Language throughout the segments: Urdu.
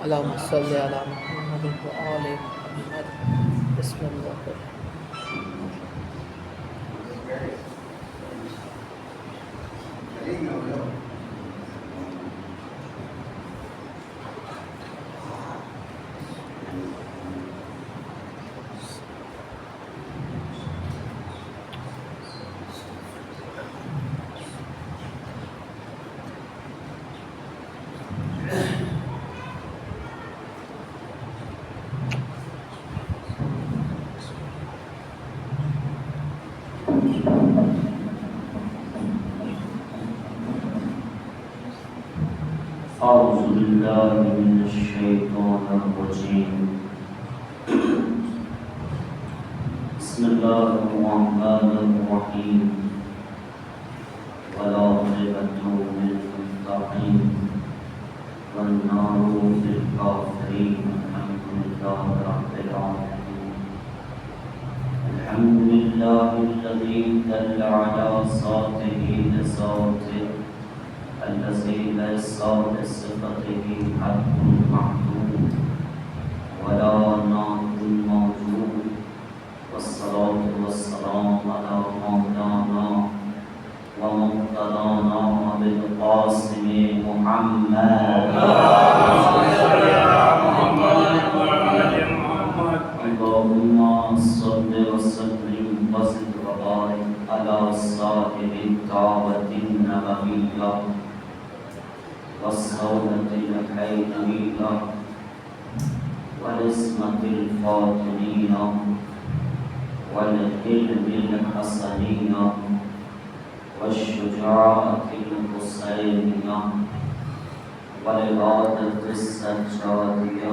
اللهم صل على محمد وآل محمد. بسم الله الرحمن أعوذ بالله من الشيطان الرجيم. بسم الله الرحمن الرحيم. والعاقبة للمتقين والنار للكافرين. الحمد لله رب العالمين. الحمد لله الذي دل على ذاته بذاته الذي ليس بصفته حد محدود ولا نعت موجود. والصلاة والسلام على مولانا ومقتدانا بالقاسم محمد. اللهم صل وسلم وزد وبارك على صاحب الدعوة النبوية والصولة الحيوية والعصمة الفاطمية والعلم الحسنية والشجاعة الحسينية والعبادة السجادية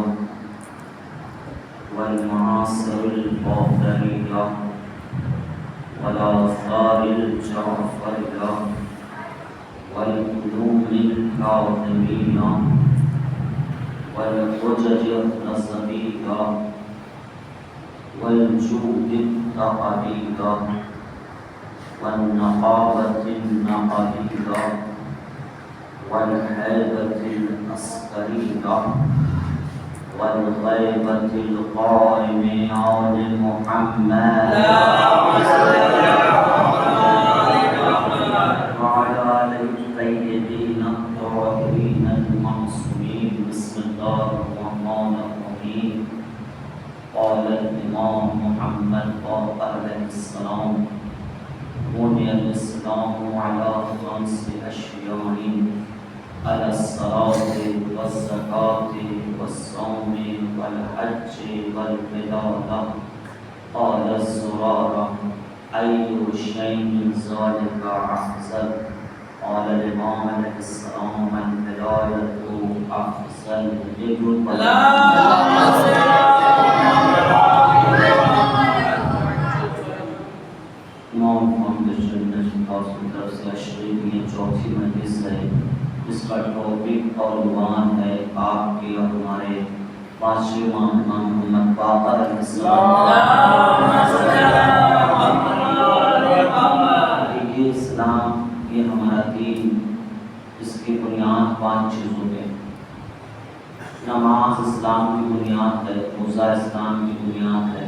والمعاصر الباطنية والآثار الجعفرية والعلوم الكاظمية والحجج النظمية والجود التقليدية والنقابة النقدية والهيبة العسكرية والغيبة القائمة على محمد وعلى آله الطيبين الطاهرين المعصومين. بسم الله الرحمن الرحيم. قال الإمام محمد عليه السلام: بني الإسلام على 5 أشياء: على الصلاة والزكاة والصوم والحج والولادة. قال الزرارة: أي شيء ذلك أفضل؟ قال الإمام عليه السلام: الولاية أفضل. امام فاؤنڈیشن نیشنل کی طرف سے اشرف کی چوتھی مجلس ہے، جس کا ٹاپک اور عنوان ہے آپ کے اور ہمارے پانچویں امام محمد باقر علیہ السلام. یہ اسلام، یہ ہمارا دین، اس کی بنیاد 5 چیزوں پہ. نماز اسلام کی بنیاد ہے، روزہ اسلام کی بنیاد ہے،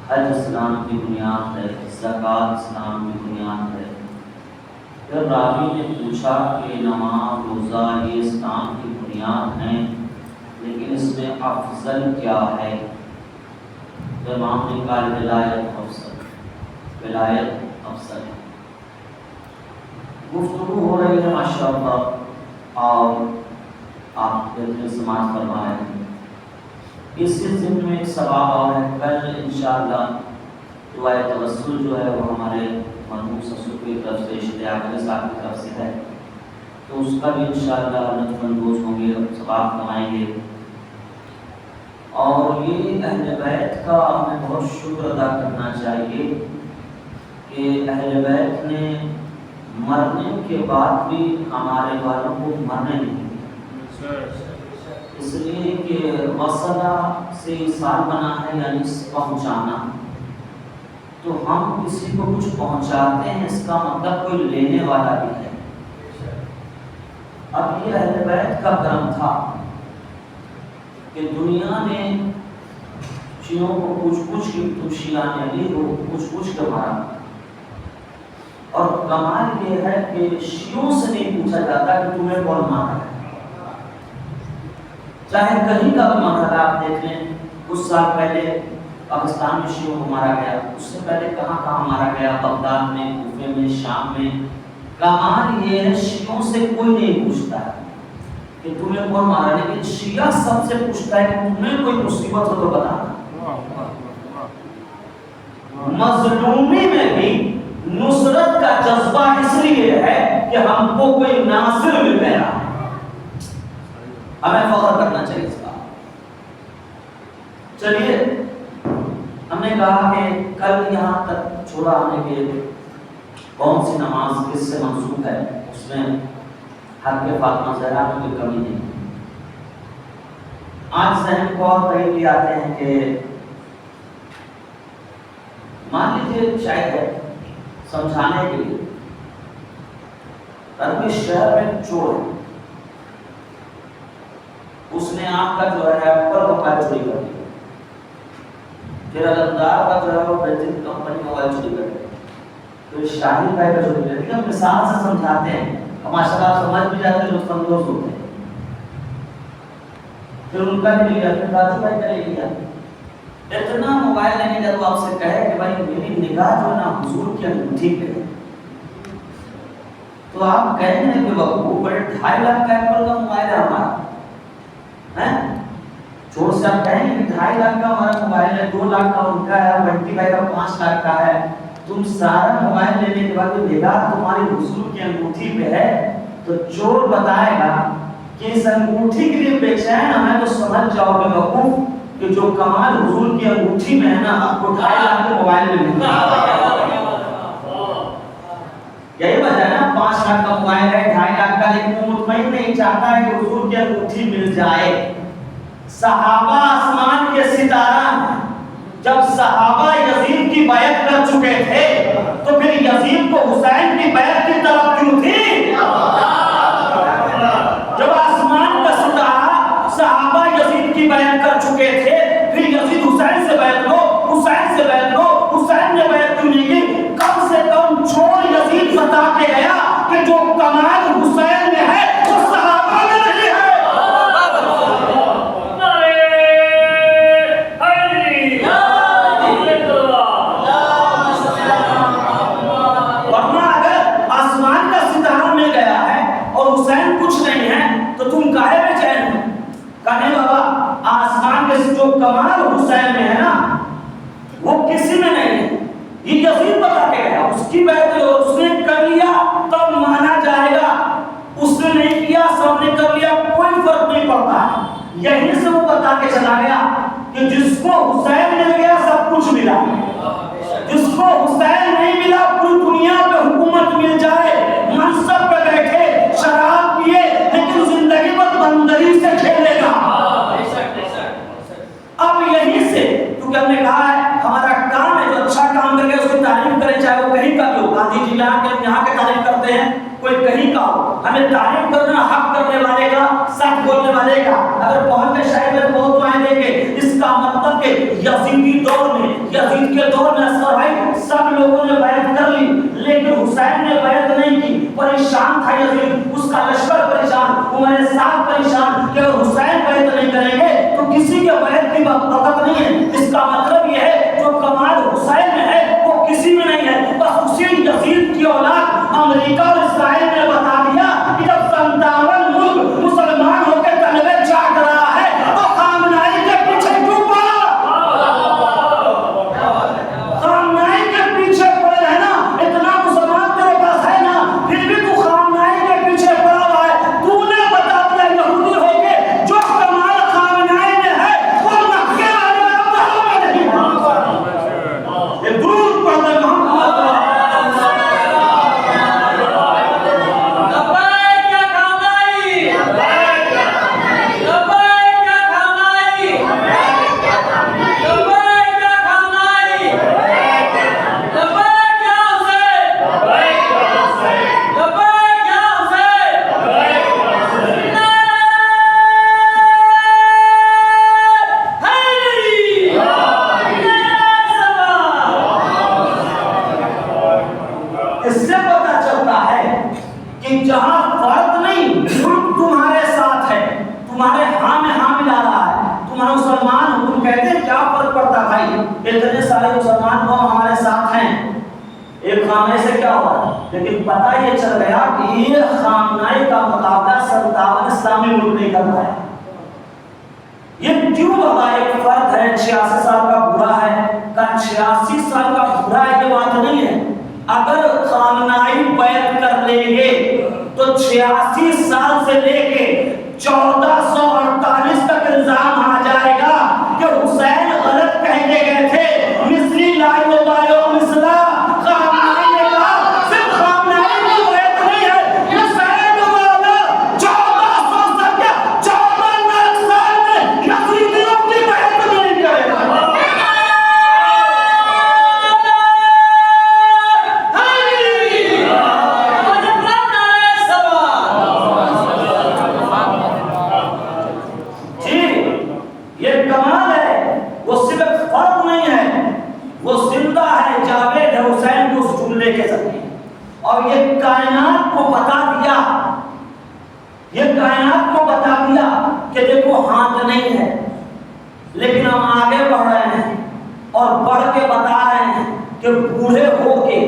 حج اسلام کی بنیاد ہے، زکوٰۃ اسلام کی بنیاد ہے. پھر راوی نے پوچھا کہ نماز روزہ یہ اسلام کی بنیاد ہیں، لیکن اس میں افضل کیا ہے؟ تو امام نے کہا ولایت افضل، ولایت افضل ہے. گفتگو ہو رہی ہے ماشاءاللہ، اور آپ بہترین سماعت فرما رہے ہیں. اس سلسلے میں ایک سوال اور ہے. کل انشاءاللہ دعائے توسل جو ہے وہ ہمارے مرحوم سسر کی طرف سے، اشتیاق علی صاحب کی طرف سے ہے، تو اس کا بھی انشاءاللہ لطف اندوز ہوں گے، ثواب کمائیں گے. اور یہ اہل بیت کا ہمیں بہت شکر ادا کرنا چاہیے کہ اہل بیت نے مرنے کے بعد بھی ہمارے والوں کو مرنے نہیں دیا. اس لیے کہ وصلہ سے ایصال بنا ہے، یعنی پہنچانا. تو ہم کسی کو کچھ پہنچاتے ہیں، اس کا مطلب کوئی لینے والا بھی ہے. اب یہ اہل بیت کا کرم تھا کہ دنیا نے شیعوں کو پوچھ کے تم شیعہ علی کو پوچھ کے مارا، اور کمال یہ ہے کہ شیعوں سے نہیں پوچھا جاتا کہ تمہیں کون مارا ہے۔ چاہے کہیں کا بھی مرحلہ آپ دیکھ لیں، کچھ سال پہلے پاکستان میں شیعوں کو مارا گیا، اس سے پہلے کہاں کہاں مارا گیا، بغداد میں، کوفے میں، شام میں۔ کمال یہ ہے شیعوں سے کوئی نہیں پوچھتا ہے کہ تمہیں کون مارا، لیکن شیعہ سب سے پوچھتا ہے کہ تمہیں کوئی مصیبت ہو تو بتانا۔ مظلومی میں بھی نصرت کا جذبہ اس لیے ہے کہ ہم کو کوئی ناصر مل گیا ہے، ہمیں فخر کرنا چاہیے اس کا۔ چلیے ہم نے کہا کہ کل یہاں تک چھوڑا ہمیں کہ کون سی نماز کس سے منسوخ ہے، اس میں حق فاطمہ زہرا میں کوئی کمی نہیں۔ آج ذہن کو اور قریب لے آتے ہیں کہ مان لیجیے شاید ہے سمجھانے کے لیے عربی شہر میں چور ہے، اس نے آپ کا جو ہے ایپل موبائل چوری کر دیا، پھر الدار کا جو ہے وہ بہترین کمپنی موبائل چوری کر دیا، تو شاہد بھائی کا چوری کر دیا۔ مثال سے سمجھاتے ہیں، ماشاءاللہ آپ سمجھ بھی جاتے ہیں، لطف اندوز ہوتے ہیں۔ پھر ان کا بھی لیا، پھر راجو بھائی کا لے لیا۔ اتنا موبائل لینے کا تو آپ سے کہے کہ بھائی میری نگاہ جو ہے نا حضور کی انگوٹھی پہ ہے، تو آپ کہیں گے کہ بابو بڑے 2.5 لاکھ کا ایپل کا موبائل ہے ہمارا، چور سے آپ کہیں گے کہ 2.5 لاکھ کا ہمارا موبائل ہے، 2 لاکھ کا ان کا ہے، بنٹی بھائی کا 5 لاکھ کا ہے۔ تم سارا موبائل لینے کے بعد نگاہ تمہاری حضور کی انگوٹھی پہ ہے، تو چور بتائے گا کہ اس انگوٹھی کے لیے بے چین ہمیں، تو سمجھ جاؤ گے وقوف کہ جو کمال حضور کی انگوٹھی میں ہے نا، آپ کو 2.5 لاکھ کے موبائل میں مل گیا۔ یہی وجہ ہے نا 5 لاکھ کا موبائل ہے، 2.5 لاکھ کا، لیکن وہ مطمئن نہیں چاہتا ہے کہ حضور کی انگوٹھی مل جائے۔ صحابہ آسمان کے ستارہ ہیں، جب صحابہ یزید کی بیعت کر چکے تھے تو پھر یزید کو حسین کی بیعت کی طرف کیوں تھی؟ جب آسمان کا ستارہ صحابہ یزید کی بیعت کر چکے تھے، پھر یزید حسین سے بیعت لو، حسین سے بیعت لو، حسین نے بیعت کیوں نہیں کی؟ کم سے کم چور یزید بتا کے گیا کہ جو کمال حسین میں ہے وہ صحابہ میں نہیں ہے۔ ورنہ اگر آسمان کا ستارہ مل گیا ہے اور حسین کچھ نہیں ہے تو تم کاہے بے چین ہو؟ کہنے بابا آسمان کے جو کمال حسین میں ہے نا وہ کسی میں نہیں ہے، یہ یزید بتا کے گیا، اس کی بیعت اس نے کر لیا تب مانا جائے گا، اس نے نہیں کیا سب نے کر لیا کوئی فرق نہیں پڑتا ہے۔ یہیں سے وہ بتا کے چلا گیا کہ جس کو حسین مل گیا سب کچھ ملا، جس کو حسین نہیں ملا پوری دنیا پہ حکومت مل جائے، منصب پہ بیٹھے، شراب پیے، لیکن زندگی پر بندری سے کھیلے گا۔ اب یہیں سے کیونکہ ہم نے کہا ہے ہمارا کام ہے جو اچھا کام کر کے اس کی تعریف کرے، چاہے وہ کہیں کا بھی ہو۔ گاندھی جی یہاں کے تعریف کرتے ہیں، کوئی کہیں کا ہو، ہمیں تعریف کرنا حق کرنے والے کا، سچ بولنے والے کا۔ اگر بہت کے شاعر میں بہت دعائیں دیں گے، اس کا مطلب کہ یزیدی دور میں، یزید کے دور میں اصغر بھائی سب لوگوں نے بیعت کر لی، لیکن حسین نے بیعت نہیں کی۔ پریشان تھا یزید، اس کا لشکر پریشان، عمر سعد پریشان کہ اگر حسین بیعت نہیں کریں گے تو کسی کے بیعت کی وقت نہیں ہے۔ اس کا مطلب یہ ہے جو کمال حسین میں ہے وہ کسی میں نہیں ہے۔ بس اسی یزید کی اولاد امریکہ اور اسرائیل نے بتا دیا کہ جب 57 ملک مسلمان ہو کے تلوے چاٹ رہا ہے تو خامنائی کے پیچھے کیوں پڑا؟ خامنائی کے پیچھے پڑے رہنا، اتنا مسلمان تیرے پاس ہے نا، پھر بھی تو خامنائی کے پیچھے پڑا ہوا ہے۔ تو نے بتا دیا یہودی ہو کے جو کمال خامنائی میں ہے وہ مکے والے ابراہیم میں نہیں ہے۔ یہ درود پڑھتے محمد بھائی اتنے سارے مسلمان قوم ہمارے ساتھ ہیں، ایک خامنہ سے کیا ہوا، لیکن پتہ یہ چل گیا کہ یہ خامنہ کا مقابلہ 57 اسلامی ملک نہیں کر پایا۔ یہ کیوں ہوگا؟ ایک فرد ہے 86 سال کا بوڑھا ہے، 86 سال کا بوڑھا ہے، یہ بات نہیں ہے۔ اگر خامنائی بیعت کر لیں گے تو 86 سال سے لے کے 1448 تک الزام آ جائے گا کہ حسین غلط کہہ کے گئے تھے، مصری لائی و بایو مثلا۔ خامنائی نے کہا صرف خامنائی کی بیعت نہیں ہے، حسین والا 1400 سے کیا 14 لاکھ سال میں یزیدیوں کی بیعت نہیں کرے گا۔ اور یہ کائنات کو بتا دیا، یہ کائنات کو بتا دیا کہ دیکھو ہاتھ نہیں ہے، لیکن ہم آگے بڑھ رہے ہیں اور بڑھ کے بتا رہے ہیں کہ بوڑھے ہو کے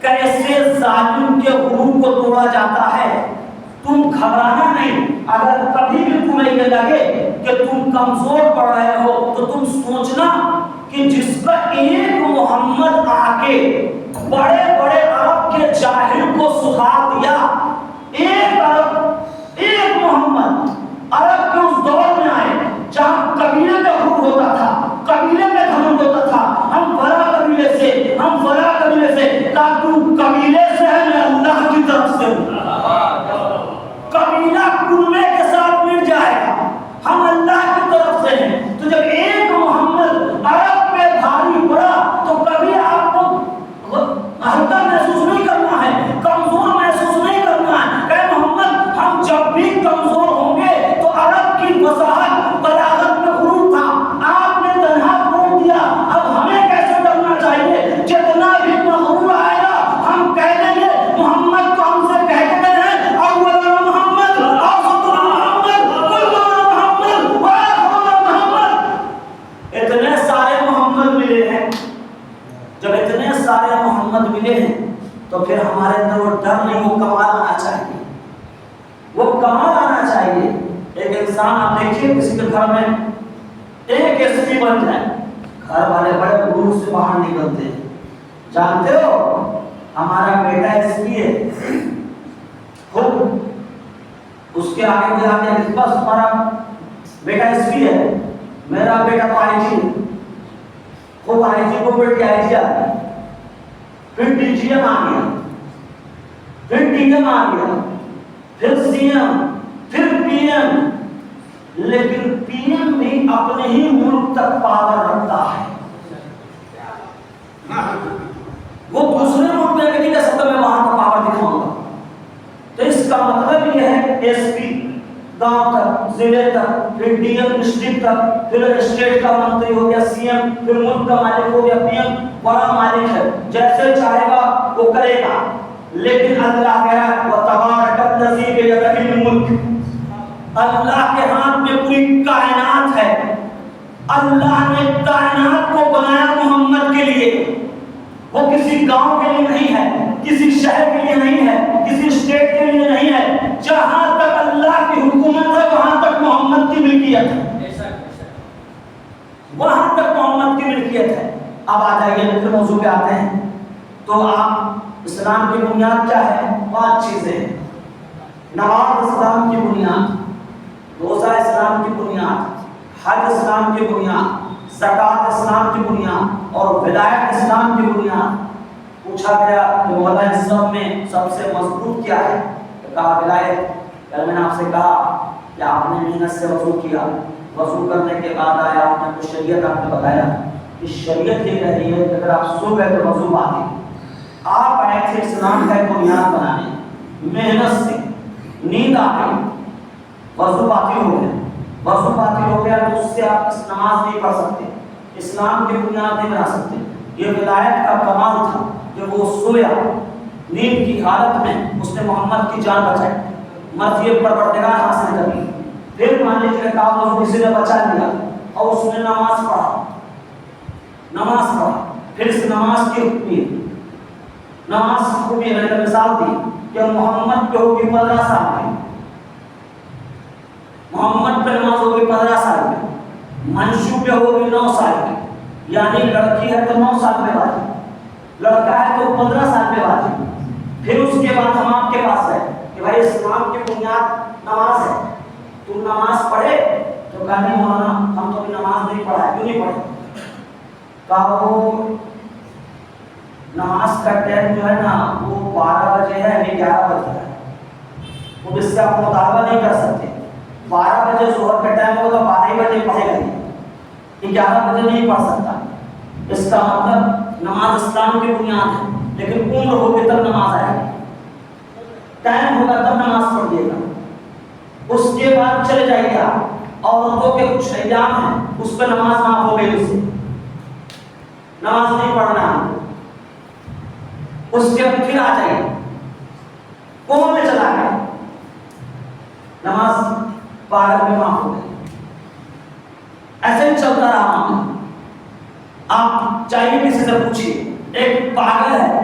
کیسے ظالم کے غرور کو توڑا جاتا ہے۔ تم گھبرانا نہیں، اگر کبھی بھی تمہیں یہ لگے کہ تم کمزور پڑ رہے ہو تو تم سوچنا کہ جس کا ایک محمد آ کے بڑے بڑے عرب کے جاہل کو سکھا دیا، ایک عرب، ایک محمد عرب کے اس دور میں آئے جہاں قبیلے میں غرور ہوتا تھا، قبیلے میں گھمنڈ ہوتا تھا، ہم فلاں قبیلے سے، ہم فلاں قبیلے سے، کہا تو قبیلے سے ہے میں اللہ کی طرف سے ہوں۔ قبیلہ کنویں کے ساتھ مٹ جائے گا، ہم اللہ کی طرف سے ہیں۔ تو جب ایک محمد عرب پہ بھاری پڑا تو کبھی آپ کو ہلکا محسوس نہیں کرنا ہے، کمزور محسوس نہیں کرنا ہے۔ کہ محمد ہم جب بھی کمزور ہوں گے تو عرب کی وضاحت بلاغت میں غرور تھا، آپ نے تنہا چھوڑ دیا، اب ہمیں کیسے کرنا چاہیے؟ جتنا بھی مغرور آئے گا ہم کہہ دیں گے محمد تو ہم سے کہہ کے گئے ہیں اولنا محمد، اوسطنا محمد، کلنا محمد، وآخرنا محمد۔ اتنے سارے محمد ملے ہیں، جب اتنے سارے محمد ملے ہیں تو پھر ہمارے اندر وہ ڈر نہیں، وہ کمال آنا چاہیے، وہ کمال آنا چاہیے۔ ایک انسان آپ دیکھیے کسی کے گھر میں ایک ایس پی بن جائے، گھر والے بڑے غرور سے باہر نکلتے ہیں، جانتے ہو ہمارا بیٹا ایس پی ہے، خود اس کے آگے بجا کے بس ہمارا بیٹا ایس پی ہے، میرا بیٹا تو آئی جی، خوب آئی جی کو بیٹھ کے آئی جی آ گیا، پھر ڈی جی ایم آ گیا، پھر ڈی ایم آ گیا، پھر سی ایم، پھر پی ایم، لیکن پی ایم بھی اپنے ہی ملک تک پاور رکھتا ہے، وہ دوسرے ملک میں نہیں کہہ سکتا میں وہاں پر پاور دکھاؤں گا۔ تو اس کا مطلب یہ ہے ایس پی گاؤں تک، ضلع تک، پھر ڈی ایم ڈسٹرکٹ تک، پھر اسٹیٹ کا منتری ہو گیا سی ایم، پھر ملک کا مالک ہو گیا پی ایم، بڑا مالک ہے، جیسے چاہے گا وہ کرے گا۔ لیکن اللہ کہہ رہا ہے وَتَبَارَكَ الَّذِي بِيَدِهِ الْمُلْكُ، اللہ کے ہاتھ میں پوری کائنات ہے، اللہ نے کائنات کو بنایا محمد کے لیے، وہ کسی گاؤں کے لیے نہیں ہے، کسی شہر کے لیے نہیں ہے، کسی اسٹیٹ کے لیے نہیں ہے، جہاں تک اللہ کی حکومت ہے وہاں تک محمد کی ملکیت ہے، وہاں تک محمد کی ملکیت ہے۔ اب آ جائیے دوسرے موضوع پہ آتے ہیں۔ تو آپ اسلام کی بنیاد کیا ہے؟ 5 چیزیں، نماز اسلام کی بنیاد، روزہ اسلام کی بنیاد، حج اسلام کی بنیاد، زکوٰۃ اسلام کی بنیاد اور ولایت اسلام کی بنیاد۔ پوچھا گیا کہ مولا ان سب میں سب سے مضبوط کیا ہے؟ تو کہا ولایت۔ کل میں نے آپ سے کہا کہ آپ نے محنت سے وضو کیا، وضو کرنے کے بعد آیا آپ نے کچھ شریعت آپ نے بتایا کہ شریعت یہ کہہ رہی ہے کہ اگر آپ سو گئے تو وضو باقی، آپ آئے تھے اسلام کا ایک بنیاد بنانے، محنت سے نیند آ گئی، وضو باقی ہو گیا، وضو باقی ہو گیا تو اس سے آپ نماز نہیں پڑھ سکتے، اسلام کی بنیاد نہیں بنا سکتے۔ یہ ولایت کا کمال تھا کہ وہ سویا نیند کی حالت میں اس نے محمد کی جان بچائی، مرضی پروردگار حاصل کر لی، پھر مان لیجیے کہا وضو کسی نے بچا لیا اور اس نے نماز پڑھا، نماز پڑھا، پھر اس نماز کی حکمیت، نماز کی حکمیت میں نے مثال دی کہ محمد پہ ہوگی 15 سال کی، محمد پہ نماز ہوگی 15 سال کی، منشو پہ ہوگی 9 سال کی، یعنی لڑکی ہے تو 9 سال پہ واجب، لڑکا ہے تو 15 سال پہ واجب۔ پھر اس کے بعد ہم آپ کے پاس ہے کہ بھائی اسلام کی بنیاد نماز ہے، تم نماز پڑھے؟ تو کہا نہیں مولانا ہم تو ابھی نماز نہیں پڑھا، کیوں نہیں پڑھے؟ کہا وہ نماز کا ٹائم جو ہے نا وہ 12 بجے ہے، نہیں 11 بجے ہے، وہ اس سے آپ مطالبہ نہیں کر سکتے۔ 12 بجے ظہر کا ٹائم ہوگا، 12 بجے پڑھے گا، 11 بجے نہیں پڑھ سکتا۔ اس کا مطلب نماز اسلام کی بنیاد ہے، لیکن عمر ہوگی تب نماز آئے گی، ٹائم ہوگا تب نماز پڑھیے گا۔ اس کے بعد چلے جائیے آپ، عورتوں کے کچھ ایام ہیں اس پہ نماز معاف ہو گئی، اس سے نماز نہیں پڑھنا ہے۔ اس کے بعد پھر آ جائیے، قوم میں چلا گیا، نماز پاگل میں معاف ہو گئی۔ ایسے ہی چلتا رہا معاملہ۔ آپ چاہیے کسی سے پوچھیے، ایک پاگل ہے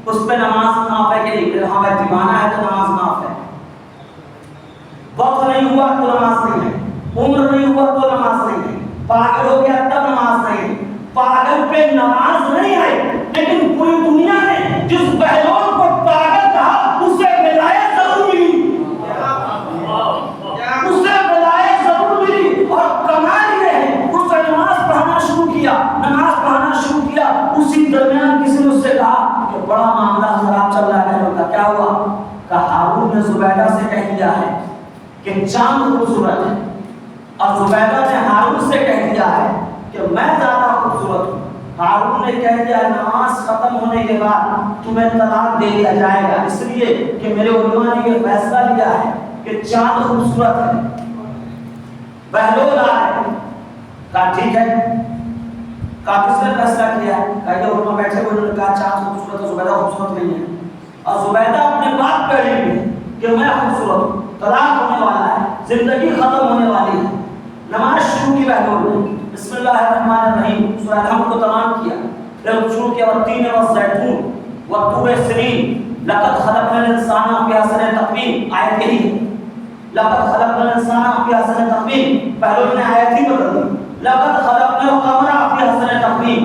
اس پہ نماز معاف ہے کہ نہیں؟ ہاں بھائی دیوانہ ہے تو نماز معاف ہے، وقت نہیں ہوا تو نماز نہیں ہے، عمر نہیں ہوا تو نماز نہیں ہے، پاگل ہو گیا تب نماز نہیں ہے۔ پاگل پہ نماز نہیں ہے، لیکن پوری دنیا نے جس بہلول کو پاگل کہا اسے ولایت ضرور ملی، اسے ولایت ضرور ملی۔ اور کمال یہ ہے اس نے نماز پڑھانا شروع کیا، نماز پڑھانا شروع کیا، اسی درمیان کسی نے اس سے کہا کہ بڑا معاملہ خراب چل رہا ہے، کیا ہوا؟ کہا ہارون نے زبیدہ سے کہہ دیا ہے کہ چاند خوبصورت ہے، اور زبیدہ نے ہارون سے کہہ دیا ہے کہ میں زیادہ خوبصورت ہوں۔ ہارون نے کہہ دیا نماز ختم ہونے کے بعد تمہیں طلاق دے دیا جائے گا، اس لیے کہ میرے علماء نے یہ فیصلہ لیا ہے کہ چاند خوبصورت ہے۔ بہلول آئے، کہا ٹھیک ہے، کہا کس نے فیصلہ کیا ہے؟ کہا یہ علماء بیٹھے ہوئے، انہوں نے کہا چاند خوبصورت ہے، زبیدہ خوبصورت نہیں ہے، اور زبیدہ اپنے بات پہ اڑی ہوئی کہ میں خوبصورت ہوں، طلاق ہونے والا ہے، زندگی ختم ہونے والی ہے۔ نماز شروع کی بہلول نے، بسم اللہ الرحمن الرحیم، سورہ الحمد کو تمام کیا، پھر شروع کیا والتین والزیتون والطور سنین لقد خلقنا الانسان فی احسن تقویم، آیت یہی ہے، لقد خلقنا الانسان فی احسن تقویم، بہلول نے آیت ہی بدل دی، لقد خلقنا القمر فی احسن تقویم،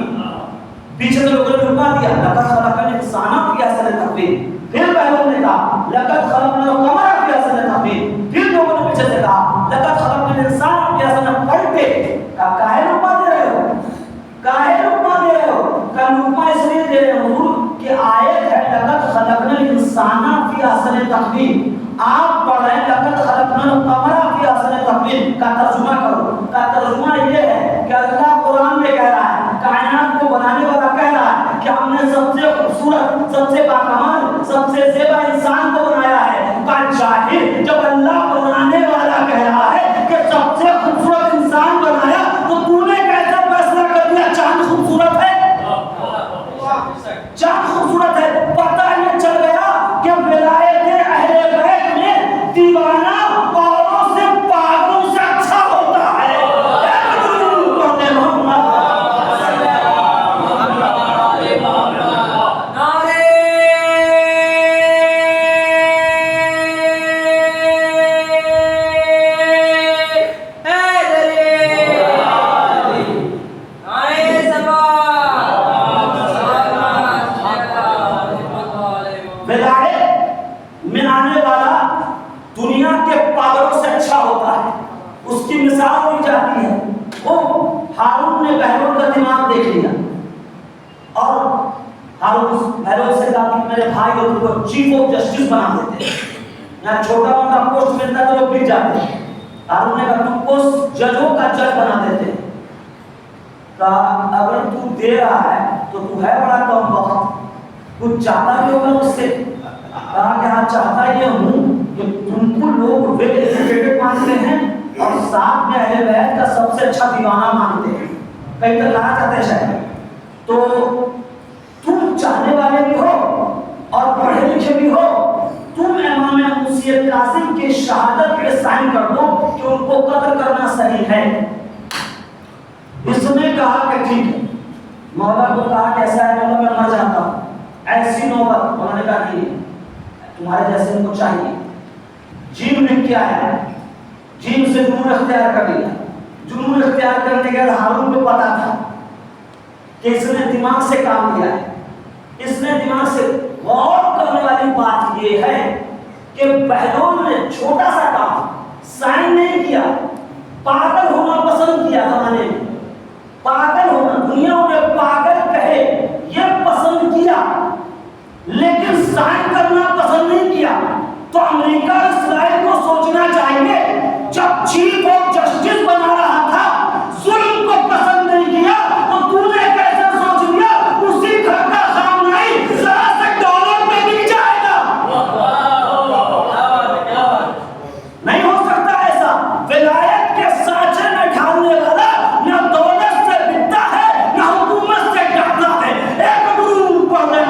پیچھے سے لوگوں نے رکا دیا، لقد خلقنا الانسان فی احسن تقویم، پھر بہلول نے کہا لقد خلقنا القمر فی احسن تقویم، پھر لوگوں نے پیچھے سے کہا لقد خلقنا الانسان فی احسن پڑھتے، کاہے رکما دے رہے ہو، کاہے رکما دے رہے ہو؟ کہ رکما اس لیے دے رہے ہیں حضور کہ آیت ہے لقد خلقنا الانسان فی احسن تقویم، آپ پڑھ رہے ہیں لقد خلقنا القمر فی احسن تقویم، کا ترجمہ کرو۔ کا ترجمہ یہ ہے کہ اللہ قرآن میں کہہ رہا ہے، کائنات کو بنانے والا کہہ رہا ہے کہ ہم نے سب سے خوبصورت، سب سے باکمال، سب سے زیبا انسان کو بنایا ہے۔ کا جاہل جب اللہ بنانے والا کہہ رہا ہے کہ سب سے خوبصورت انسان بنایا، تو تو نے کیسے فیصلہ کر دیا چاند خوبصورت ہے؟ چاند خوبصورت ہے، پتہ یہ چل گیا کہ ولایت اہل بیت میں دیوانہ اوروں سے پاگلوں سے اچھا ہوتا ہے۔ چیف آف جسٹس بنا دیتے ہیں، یہاں چھوٹا موٹا پوسٹ ملتا ہے تو لوگ گر جاتے ہیں، ہارون نے کہا تم کو ججوں کا جج بنا دیتے ہیں۔ کہا اگر تو دے رہا ہے تو ہے بڑا کم وقت، کچھ چاہتا بھی ہوگا اس سے؟ کہا کہ ہاں چاہتا یہ ہوں کہ تم کو لوگ ویل ایجوکیٹڈ مانتے ہیں اور ساتھ میں اہل بیت کا سب سے اچھا دیوانہ مانتے ہیں، کہیں تک لانا چاہتے ہیں شاید، تو تم چاہنے والے بھی ہو اور پڑھے لکھے بھی ہو، تم امام موسی کاظم کی شہادت پہ سائن کر دو کہ ان کو قتل کرنا صحیح ہے۔ اس نے کہا کہ ٹھیک ہے، ایسا ہے کہ میں مر جاتا ہوں، ایسی نوبت. انہوں نے کہا نہیں، تمہارے جیسے ان کو چاہیے. جیم نے کیا ہے؟ جیم سے جنون اختیار کر لیا. جنون اختیار کرنے کے بعد ہارون کو پتا تھا کہ اس نے دماغ سے کام لیا ہے. اس نے دماغ سے غور کرنے والی بات یہ ہے کہ بہلول نے چھوٹا سا کام سائن نہیں کیا، پاگل ہونا پسند کیا. زمانے میں پاگل ہونا، دنیا میں پاگل کہے یہ پسند کیا، لیکن سائن کرنا پسند نہیں کیا. تو امریکہ اسرائیل کو سوچنا چاہیے، جب چیف آف جسٹس بنا رہا تھا ظلم کو پسند نہیں کیا، تو تو نے کیسے سوچ لیا اسی گھر کا خامنائی ذرا سے ڈالر میں بک جائے گا؟ نہیں ہو سکتا ایسا. ولایت کے سانچے میں ڈھالنے والا نہ دولت سے بکتا ہے نہ حکومت سے ڈرتا ہے. ایک گرو پڑھ لے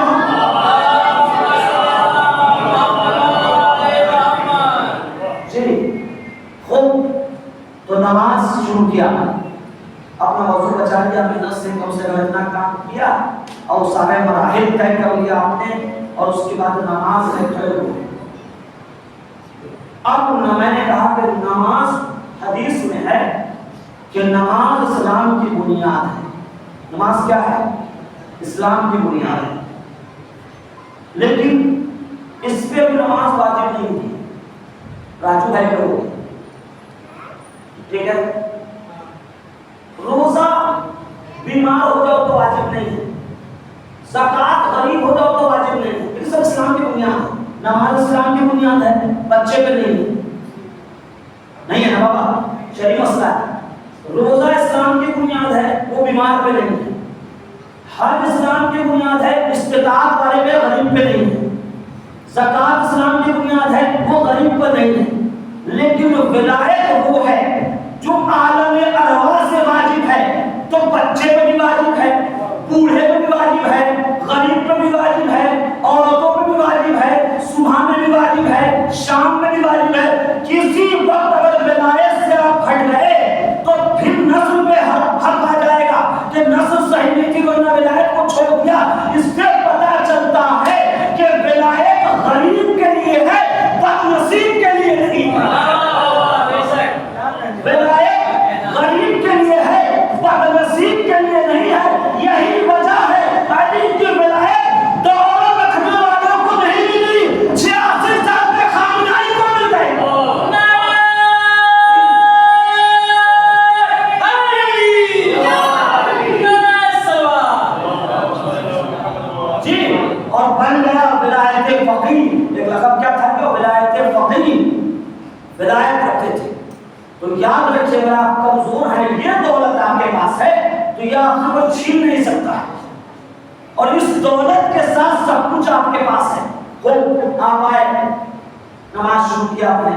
تو نماز شروع کیا، اپنا وضو بچا لیا، محنت سے کم اتنا کام کیا اور سارے مراحل طے کر لیا آپ نے، اور اس کے بعد نماز میں کھڑے ہوئے. اب میں نے کہا کہ نماز حدیث میں ہے کہ نماز اسلام کی بنیاد ہے. نماز کیا ہے؟ اسلام کی بنیاد ہے. لیکن اس پہ بھی نماز واجب نہیں تھی. راجو بھائی کرو، ٹھیک ہے؟ روزہ بیمار ہو جاؤ تو واجب نہیں ہے، زکات غریب ہو جاؤ تو واجب نہیں ہے. یہ سب اسلام کی بنیاد ہے. نماز اسلام کی بنیاد ہے، بچے پہ نہیں ہے نا بابا، شرعی مسئلہ ہے. روزہ اسلام کی بنیاد ہے، وہ بیمار پہ نہیں ہے. حج اسلام کی بنیاد ہے، استطاعت والے پہ غریب پہ نہیں ہے. زکات اسلام کی بنیاد ہے، وہ غریب پہ نہیں ہے. لیکن ولایت وہ ہے جو عالم ارواح سے واجب ہے، تو بچے پہ بھی واجب ہے، بوڑھے پہ بھی واجب ہے، غریب پہ بھی واجب ہے، عورتوں پہ بھی واجب ہے، صبح میں بھی واجب ہے، شام میں بھی واجب ہے. کسی وقت اگر ولایت سے آپ ہٹ گئے تو پھر نسل پہ حق آ جائے گا کہ نسل صحیح نہیں تھی ورنہ ولایت کو چھوڑ دیا. اس سے پتہ چلتا ہے کہ ولایت غریب کے لیے ہے، بد نصیب کے لیے نہیں. ولایت غریب کے لیے ہے، بد نصیب کے لیے نہیں ہے. یہی وجہ ہے علی کی ولایت دور رکھنے والوں کو نہیں ملی، 86 سال کے خامنائی کو مل گئی. جی، اور بن گیا ولایت فقیہ. ایک لقب کیا تھا کہ ولایت فقیہ، ولایت رکھتے تھے. تو یاد رکھیے اگر آپ کمزور ہیں، یہ دولت آپ کے پاس ہے تو یہ آپ کو چھین نہیں سکتا ہے. اور اس دولت کے ساتھ سب کچھ آپ کے پاس ہے. آپ آئے، نماز شروع کی آپ نے.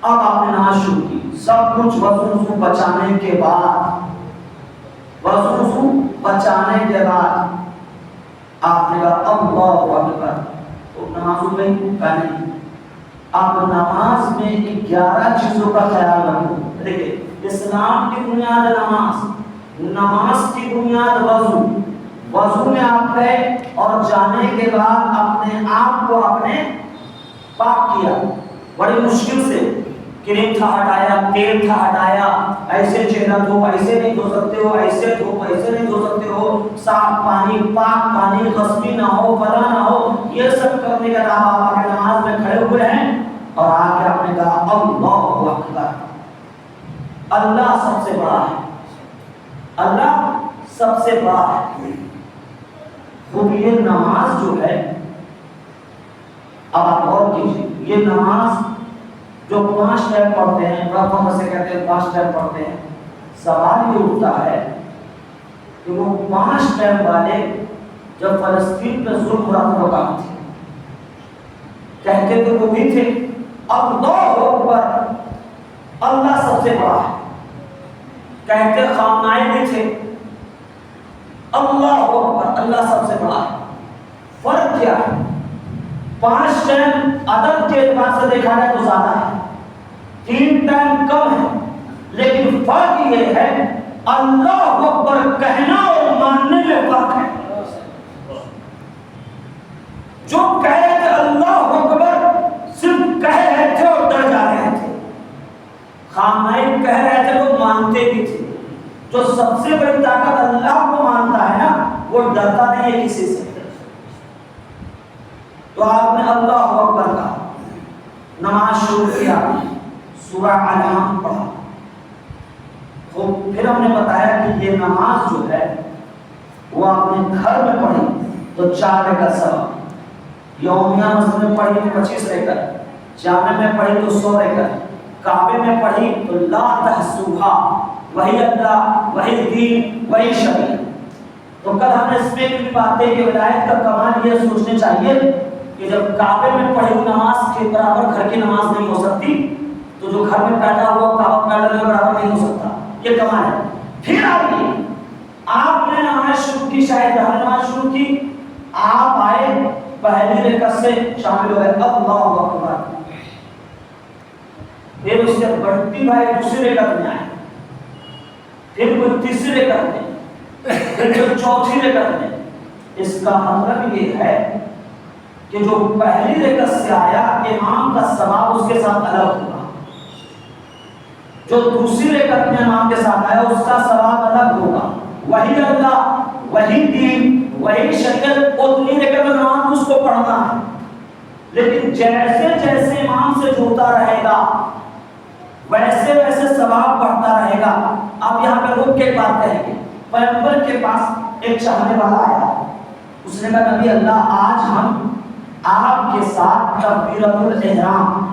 اب آپ نے نماز شروع کی، سب کچھ وضو بچانے کے بعد، وضو بچانے کے بعد آپ نے کہا اللہ اکبر، تو نماز ہو گئی کا نہیں. آپ نماز میں 11 چیزوں کا خیال رکھو. دیکھیں، اسلام کی بنیاد نماز، نماز کی بنیاد وضو. وضو میں آپ گئے اور جانے کے بعد اپنے آپ کو آپ نے پاک کیا بڑی مشکل سے. کریم تھا ہٹایا، تیل تھا ہٹایا، ایسے چہرہ دھو، ایسے نہیں دھو سکتے ہو، ایسے دھو، ایسے نہیں دھو سکتے ہو، صاف پانی، پاک پانی، غصبی نہ ہو، فلا نہ ہو. یہ سب کرنے کے بعد آپ آ کے نماز میں کھڑے ہوئے ہیں اور آ کے آپ نے کہا اللہ اکبر. اللہ سب سے بڑا ہے، اللہ سب سے بڑا ہے. خود یہ نماز جو ہے، اب آپ غور کیجیے، یہ نماز جو 5 ٹائم پڑھتے ہیں، ہم سے کہتے ہیں 5 ٹائم پڑھتے ہیں. سوال یہ اٹھتا ہے کہ وہ 5 ٹائم والے جب فلسطین پہ ظلم ہو رہا تھا کہاں تھے؟ کہتے تو وہ بھی تھے اللہ اکبر، اللہ سب سے بڑا ہے. کہتے خامنائے بھی تھے اللہ اکبر، اللہ سب سے بڑا ہے. فرق کیا ہے؟ 5 ٹائم عدد کے اعتبار سے دیکھا جائے تو زیادہ ہے، 3 ٹائم کم ہے. لیکن فرق یہ ہے اللہ اکبر کہنا اور ماننے میں فرق ہے. جو کہہ رہے تھے اللہ اکبر صرف کہہ رہے تھے اور ڈر جا رہے تھے. خامنہئی کہہ رہے تھے وہ مانتے بھی تھے. جو سب سے بڑی طاقت اللہ کو مانتا ہے نا وہ ڈرتا نہیں ہے کسی سے. تو آپ نے اللہ اکبر کہا, نماز شروع کیا, سورہ انعام پڑھا. تو پھر ہم نے بتایا کہ یہ نماز جو ہے وہ آپ نے گھر میں پڑھی تو 4 رکعت ثواب, یومیہ مسجد میں پڑھی تو 25 رکعت, جامع میں پڑھی تو 100 رکعت, کعبے میں پڑھی تو لا تحسوہا, وہی اللہ, وہی دین, وہی شریعت. تو کل ہم نے اس میں بھی باتیں کہ ولایت کا کمال یہ سوچنے چاہیے کہ جب کعبے میں پڑھی نماز کے برابر گھر کی نماز نہیں ہو سکتی تو جو گھر میں پیدا ہوا کعبہ پیدا کے برابر نہیں ہو سکتا. یہ کمال ہے. پھر آئیے, آپ نے نماز شروع کی, شاید نماز شروع کی, آپ آئے پہلی رکعت سے شامل ہو گئے اللہ اکبر, پھر اس سے بڑھتی بھائی دوسری رکعت میں آئے, پھر کوئی تیسری رکعت میں, پھر جو چوتھی رکعت میں. اس کا مطلب یہ ہے کہ جو پہلی رکعت سے آیا امام کا ثواب اس کے ساتھ الگ ہوگا, جو دوسری رکعت میں امام کے ساتھ آیا اس کا ثواب الگ ہوگا. وہی اللہ, وہی دین, وہی شریعت, اتنی رکعت نماز اس کو پڑھنا ہے. لیکن جیسے جیسے امام سے جڑتا رہے گا ویسے ویسے ثواب بڑھتا رہے گا. آپ یہاں پہ رک کے ایک بات کہیں گے. پیغمبر کے پاس ایک چاہنے والا آیا, اس نے کہا نبی اللہ آج ہم آپ کے ساتھ تکبیرۃ الاحرام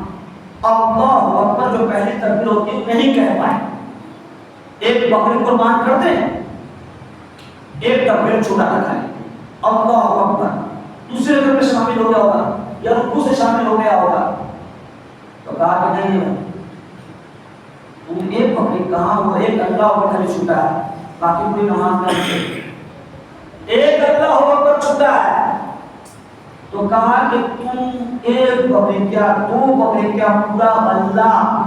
اللہ اکبر جو پہلی تکبیر ہوتی ہے نہیں کہہ پائے. ایک بکری قربان کر دیں, ایک تکبیر چھوٹا رکھا ہے اللہ اکبر, دوسرے تکبیر میں شامل ہو گیا ہوگا یا رکوع سے شامل ہو گیا ہوگا. تو کہا کہ نہیں ہے, تم ایک بکری کہاں ہو, ایک اللہ اکبر خالی چھوٹا ہے, باقی پوری نماز میں ایک اللہ اکبر چھوٹا ہے. تو کہا کہ تم ایک بکری کیا, 2 بکری کیا, پورا اللہ,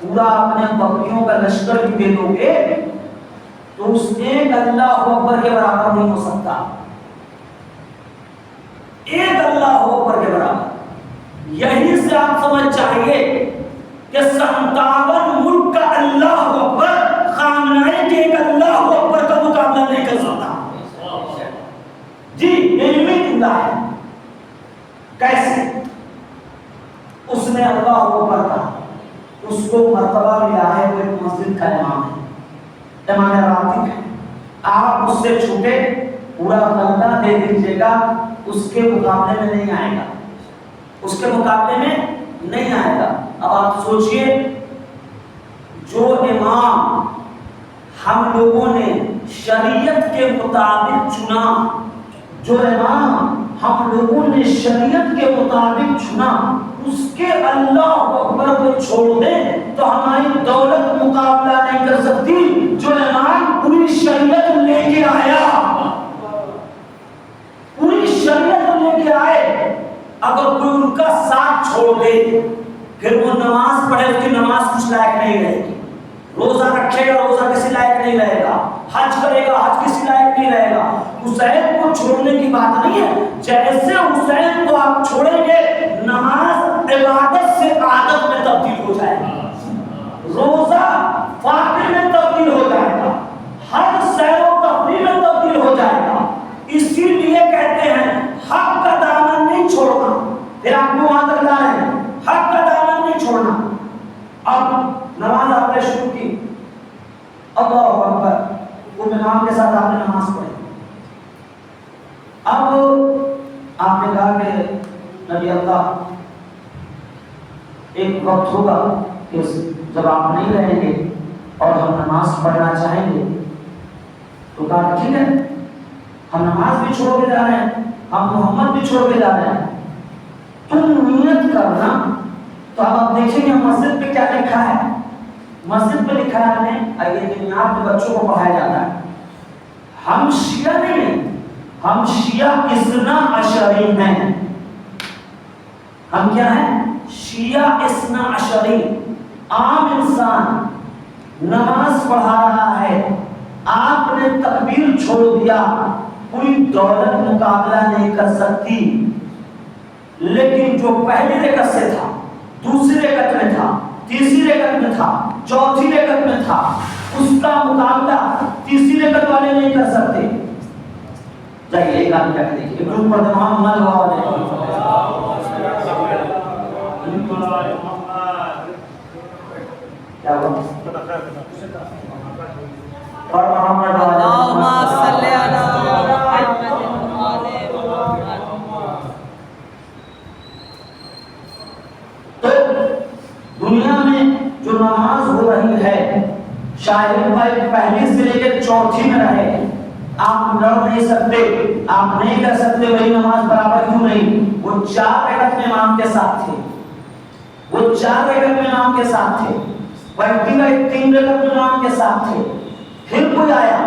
پورا اپنے بکریوں کا لشکر بھی دے دو گے تو اس ایک اللہ اکبر کے برابر نہیں ہو سکتا. ایک اللہ اکبر کے برابر. یہی سے آپ سمجھ چاہیے کہ 57 ملک کا اللہ اکبر خامنہئی کے ایک اللہ اکبر کا مقابلہ نہیں کر سکتا. جی علمی جملہ ہے. کیسے؟ اس نے اللہ اکبر کہا, اس کو مرتبہ ملا ہے, وہ ایک مسجد کا امام ہے, امام راتب ہے. آپ اس سے چھوٹے پورا بندہ دے دیجیے گا, اس کے مقابلے میں نہیں آئے گا, اس کے مقابلے میں نہیں آئے گا. اب آپ سوچئے, جو امام ہم لوگوں نے شریعت کے مطابق چنا, جو امام ہم لوگوں نے شریعت کے مطابق چنا, اس کے اللہ اکبر کو چھوڑ دیں تو ہماری دولت مقابلہ نہیں کر سکتی. جو امام پوری شریعت لے کے آیا, پوری شریعت لے کے آئے, اگر کوئی ان کا ساتھ چھوڑ دے پھر وہ نماز پڑھے اس کی نماز کچھ لائق نہیں رہے گی, روزہ رکھے گا روزہ کسی لائق نہیں رہے گا, حج کرے گا حج کسی لائق نہیں رہے گا. حسین کو چھوڑنے کی بات نہیں ہے, جیسے حسین کو آپ چھوڑیں گے نماز عبادت سے عادت میں تبدیل ہو جائے گا, روزہ فاتح میں تبدیل ہو جائے گا, حج سیر و تفریح میں تبدیل ہو جائے گا. اسی لیے کہتے ہیں حق کا دامن نہیں چھوڑنا. پھر آپ کو وہاں تک لا رہے ہیں, حق کا دامن نہیں چھوڑنا. اب نماز آپ نے شروع کی, اللہ اکبر, وہ امام کے ساتھ آپ نے نماز پڑھی. اب آپ نے کہا کہ نبی اللہ ایک وقت ہوگا کہ جب آپ نہیں رہیں گے اور ہم نماز پڑھنا چاہیں گے. تو کہا ٹھیک ہے, ہم نماز بھی چھوڑ کے جا رہے ہیں, ہم محمد بھی چھوڑ کے جا رہے ہیں, تم نیت کرنا. تو اب آپ دیکھیں گے مسجد پہ کیا لکھا ہے. مسجد پہ لکھا ہے ہمیں آئیے دنیات میں بچوں کو پڑھایا جاتا ہے. ہم شیعہ نہیں ہیں, ہم شیعہ اثنا عشری ہیں. ہم کیا ہیں؟ شیعہ اثنا عشری. عام انسان نماز پڑھا رہا ہے, آپ نے تکبیر چھوڑ دیا، کوئی دولت مقابلہ نہیں کر سکتی، لیکن جو پہلی رکعت سے تھا، دوسری رکعت میں تھا، تیسری رکعت میں تھا، چوتھی رکعت میں تھا، اس کا مقابلہ تیسری رکعت والے نہیں کر سکتے۔ جائیے ایک آدمی جا کے دیکھیے، گروپ پر محمد کیا ہوا اور محمد اللہم صلی علی محمد وعلی محمد۔ تو دنیا میں جو نماز ہو رہی ہے، شاہد بھائی پہلی سے لے کے چوتھی میں رہے، آپ لڑ نہیں سکتے، آپ نہیں کر سکتے وہی نماز برابر کیوں نہیں؟ وہ 4 رکعت میں امام کے ساتھ تھے، وہ 4 رکعت میں امام کے ساتھ تھے، بلکہ 3 رکعت میں امام کے ساتھ تھے۔ پھر کوئی آیا،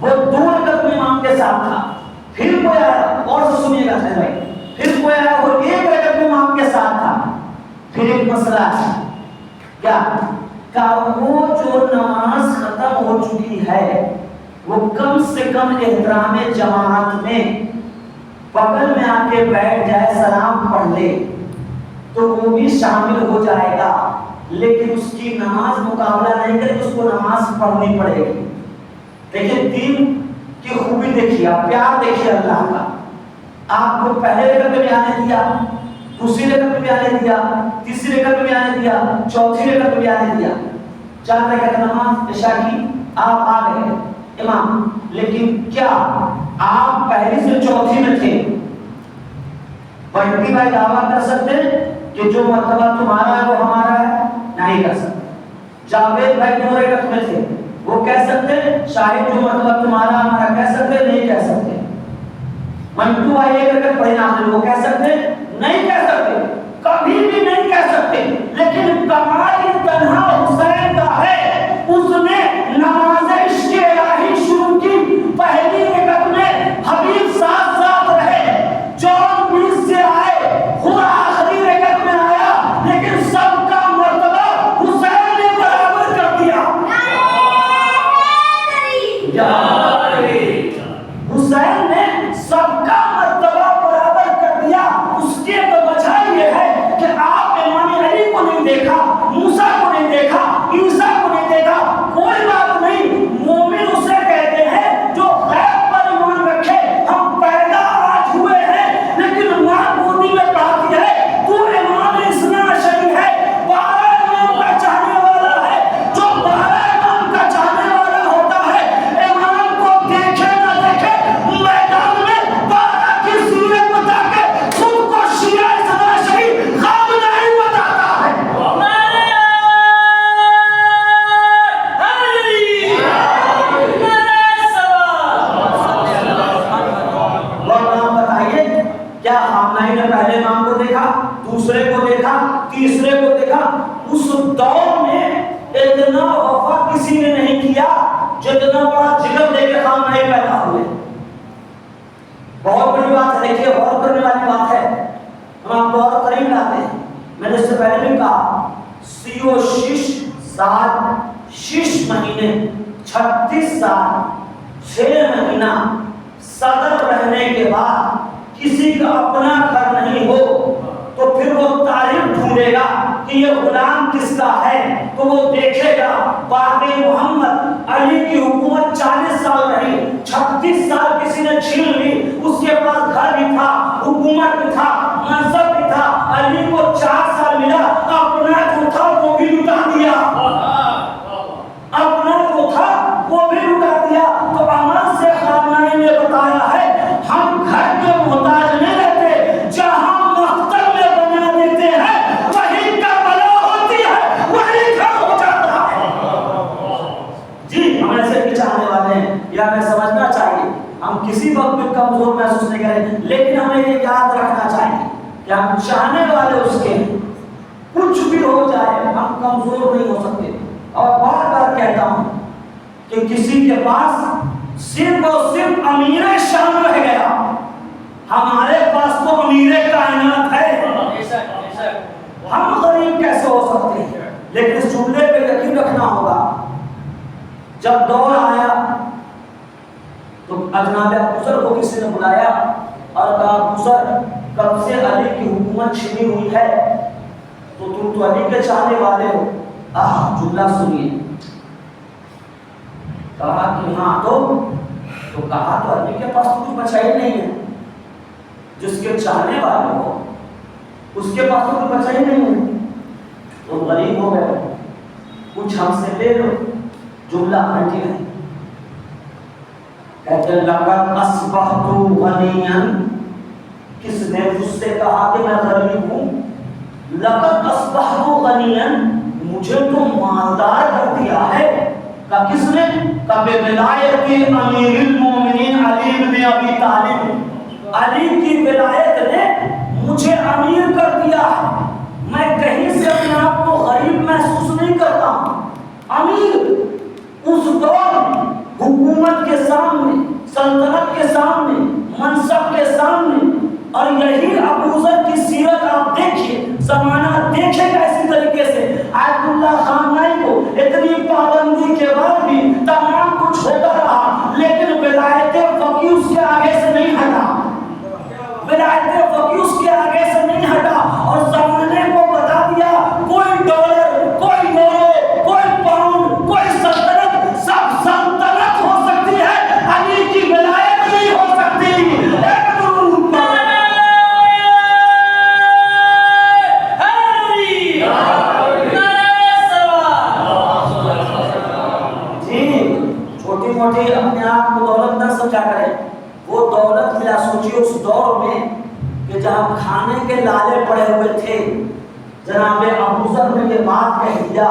وہ 2 رکعت میں امام کے ساتھ تھا، پھر کوئی آیا، اور سے سنیے گا بھائی، پھر کوئی آیا، وہ 1 رکعت میں امام کے ساتھ تھا۔ پھر ایک مسئلہ ہے کیا کہ وہ جو نماز ختم ہو چکی ہے، وہ کم سے کم احترام جماعت میں بغل میں آ کے بیٹھ جائے، سلام پڑھ لے تو وہ بھی شامل ہو جائے گا، لیکن اس کی نماز مقابلہ نہیں کرے، اس کو نماز پڑھنی پڑے گی۔ دیکھیں دین کی خوبی دیکھیے، پیار دیکھیے اللہ کا۔ آپ کو پہلے رکعت میں بھی آنے دیا، دوسری رکعت میں بھی آنے دیا، تیسری رکعت میں بھی آنے دیا، چوتھی رکعت میں بھی آنے دیا، 4 رکعت نماز عشاء کی آپ آ گئے امام، لیکن کیا آپ پہلی سے چوتھی میں تھے؟ بنٹی بھائی دعویٰ کر سکتے کہ جو مرتبہ تمہارا ہے وہ ہمارا ہے؟ نہیں کر سکتے۔ جاوید بھائی 2 رکعت میں تھے، وہ کہہ سکتے شاہد جو مرتبہ تمہارا ہمارا کہہ سکتے؟ نہیں کہہ سکتے۔ منٹو بھائی 1 رکعت پڑھے نافل، وہ کہہ سکتے؟ نہیں کہہ سکتے، کبھی بھی نہیں کہہ سکتے۔ لیکن کمال تنہا حسین کا ہے، اس نے نماز عشق الہی شروع کی، پہلی رکعت میں حبیب ساتھ ساتھ رہے، جون 20 سے آئے، خود آخری رکعت میں آیا، لیکن سب کا مرتبہ حسین نے برابر کر دیا۔ حسین نے سب کا مرتبہ برابر کر دیا۔ اس کی وجہ یہ ہے کہ آپ امام علی کو نہیں دیکھا، موسیٰ کو نہیں دیکھا، عیسیٰ کو نہیں دیکھا، کوئی بات نہیں۔ مومن اسے کہتے ہیں جو غیب پر ایمان رکھے۔ ہم پیدا آج ہوئے ہیں، لیکن ماں گودی میں پڑھاتی ہے تو امام اثنا عشری ہے، 12 امام کا چاہنے والا ہے۔ جو 12 امام کا چاہنے والا ہوتا ہے، امام کو دیکھے نہ دیکھے، میدان میں 12 کی سیرت بتا کے خود کو شیعہ اثنا عشری خواب نہیں بتاتا ہے۔ کیا خامنہی نے پہلے امام کو دیکھا، دوسرے کو دیکھا، تیسرے کو دیکھا؟ اس دور میں اتنا وفا کسی نے نہیں کیا جتنا بڑا جگر دے کے خامنہی پیدا ہوئے۔ بہت بڑی بات ہے، دیکھیے غور کرنے والی بات ہے، ہم آپ کو اور قریب لاتے ہیں۔ میں نے اس سے پہلے بھی کہا 36 سال 6 مہینے 36 سال 6 مہینہ صدر رہنے کے بعد کسی کا اپنا گھر نہیں ہو تو پھر وہ تاریخ ڈھونڈے گا کہ یہ غلام کس کا ہے، تو وہ دیکھے گا باقی محمد علی کی حکومت 40 سال رہی، 36 سال کسی نے چھین لی، اس کے پاس گھر بھی تھا، حکومت بھی تھا، منصب بھی تھا، علی کو 4 سال ملا، اپنا جو تھا وہ بھی لٹا دیا، اپنا جو تھا وہ بھی لٹا دیا۔ تو امن سے خامنہی نے بتایا ہے ہم گھر کے محتاج نہیں رہتے، جہاں مقتل میں بنا دیتے ہیں وہی کربلا ہوتی ہے، وہی گھر ہو جاتا ہے۔ جی ہم ایسے بھی چاہنے والے ہیں، یا ہمیں سمجھنا چاہیے، ہم کسی وقت بھی کمزور محسوس نہیں کریں، لیکن ہمیں یہ یاد رکھنا چاہیے کہ ہم چاہنے والے اس کے ہیں، کچھ بھی ہو جائے ہم کمزور نہیں ہو سکتے۔ اور بار بار کہتا ہوں کہ کسی کے پاس صرف اور صرف امیر شام رہ گیا، ہمارے پاس تو امیر کائنات ہے، ہم غریب کیسے ہو سکتے ہیں؟ لیکن اس جملے پہ یقین رکھنا ہوگا، جب دور آیا جناب ابوذر کو کسی نے بلایا اور کہا ابوذر کب سے علی کی حکومت چھنی ہوئی ہے تو تم تو علی کے چاہنے والے ہو، جملہ سنیے، کہا کہ ہاں تو کہا تو علی کے پاس تو کچھ بچا ہی نہیں ہے، جس کے چاہنے والے ہو اس کے پاس تو کچھ بچا ہی نہیں ہے، تم غریب ہو گئے، کچھ ہم سے لے لو۔ جملہ پلٹی ہے، کہتے لقد اصبحت غنیا، کس نے مجھ سے کہا کہ میں غریب ہوں؟ لقد اصبحت غنیا، مجھے تو مالدار کر دیا ہے۔ کہ کس نے؟ کہ بولایت امیر المومنین علی بن ابی طالب، علی کی ولایت نے مجھے امیر کر دیا ہے، میں کہیں سے اپنے آپ کو غریب محسوس نہیں کرتا ہوں، امیر۔ اس دور میں حکومت کے سامنے، سلطنت کے سامنے، منصب کے سامنے، اور یہی ابوذر کی سیرت آپ دیکھیے، زمانہ دیکھے گا اسی طریقے سے۔ آیت اللہ خامنائی کو اتنی پابندی کے بعد بھی تمام کچھ ہوتا رہا، لیکن ولایت فقیہ اس کے آگے سے نہیں ہٹا، ولایت فقیہ اس کے آگے سے نہیں ہٹا، اور زمانے کو بتا دیا کوئی ڈالر، کوئی یورو، کوئی پاؤنڈ، کوئی سلطنت، سب سلطنت ہو سکتی ہے، علی کی ولایت نہیں ہو سکتی۔ چھوٹی اپنے آپ کو دولت نہ سمجھا کریں، وہ دولت ملا سوچیے اس دور میں کہ جہاں کھانے کے لالے پڑے ہوئے تھے، جناب ابوذر نے یہ بات کہہ دیا،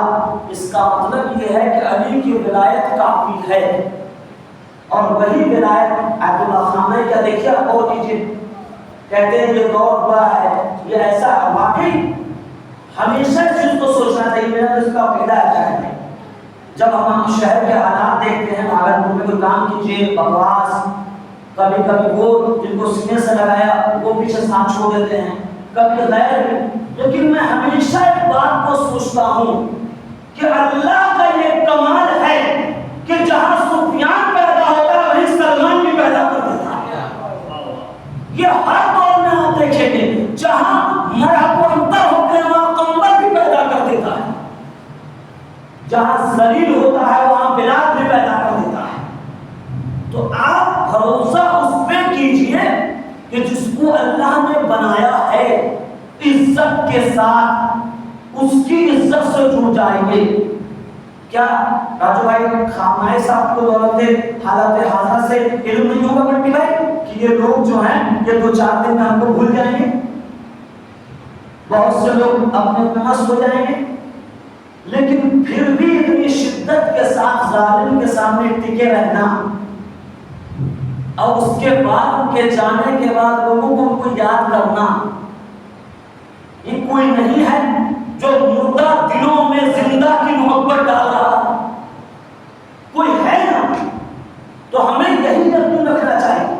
اس کا مطلب یہ ہے کہ علی کی ولایت کافی ہے، اور وہی ولایت آیت اللہ خامنائی کیا دیکھیے اور کیجیے، کہتے ہیں یہ دور ہوا ہے، یہ ایسا واقعی ہمیشہ اس چیز کو سوچنا چاہیے، میرا اس کا عقیدہ ہے، جب ہم شہر کے حالات دیکھتے ہیں، بھاگلپور میں کوئی کام کیجیے، بکواس، کبھی کبھی وہ جن کو سینے سے لگایا وہ پیچھے ساتھ چھوڑ دیتے ہیں، کبھی غیر، لیکن میں ہمیشہ ایک بات کو سوچتا ہوں کہ اللہ کا یہ کمال ہے کہ جہاں سفیان پیدا ہوتا ہے وہیں سلمان بھی پیدا کر دیتا ہے۔ یہ ہر دور میں آپ دیکھیں گے، جہاں مرحب و انتر ہوتے ہیں وہاں قمر بھی پیدا کر دیتا ہے، جہاں ذلیل ہوتا ہے وہاں بلال بھی پیدا کر دیتا ہے۔ تو آپ بھروسہ اس پہ کیجئے کہ جس کو اللہ نے بنایا ہے، عزت کے ساتھ اس کی عزت سے جڑ جائیں گے۔ کیا راجو بھائی خامنائی صاحب کو دولت حالت حاضرہ سے علم نہیں ہوگا بنٹی بھائی کہ یہ لوگ جو ہیں یہ 2-4 دن میں ہم کو بھول جائیں گے، بہت سے لوگ اپنے مست ہو جائیں گے، لیکن پھر بھی اتنی شدت کے ساتھ ظالم کے سامنے ٹکے رہنا، اور اس کے بعد ان کے جانے کے بعد لوگوں کو ان کو یاد کرنا، یہ کوئی نہیں ہے جو مردہ دلوں میں زندہ کی محبت ڈال رہا، کوئی ہے نا؟ تو ہمیں یہی یقین رکھنا چاہیے،